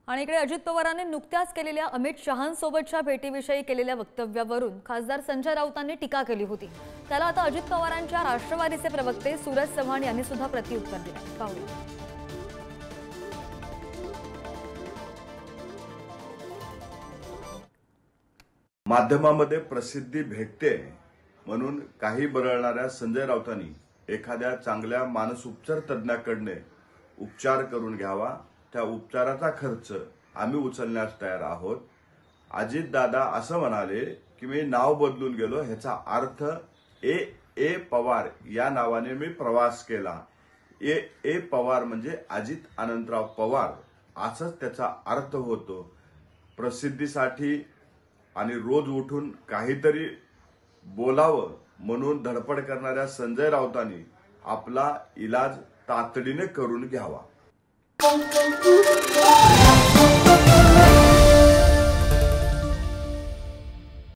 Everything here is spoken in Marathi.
आणि इकडे अजित पवारांनी नुकत्याच केलेल्या अमित शहांसोबतच्या भेटीविषयी केलेल्या वक्तव्यावरून खासदार संजय राऊतांनी टीका केली होती। त्याला आता अजित पवारांच्या राष्ट्रवादीचे प्रवक्ते सूरज चव्हाण यांनी सुद्धा प्रत्युत्तर दिले। पाहूया। माध्यमामध्ये प्रसिद्धी भेटते म्हणून काही बरळणाऱ्या संजय राऊतांनी एखाद्या चांगल्या मानसोपचार तज्ञाकडे उपचार करून घ्यावा। त्या उपचाराचा खर्च आम्ही उचलण्यास तयार आहोत। अजित दादा असं म्हणाले की मी नाव बदलून गेलो, ह्याचा अर्थ ए पवार या नावाने मी प्रवास केला। ए पवार म्हणजे अजित अनंतराव पवार असंच त्याचा अर्थ होतो। प्रसिद्धीसाठी आणि रोज उठून काहीतरी बोलावं म्हणून धडपड करणाऱ्या संजय राऊतांनी आपला इलाज तातडीने करून घ्यावा।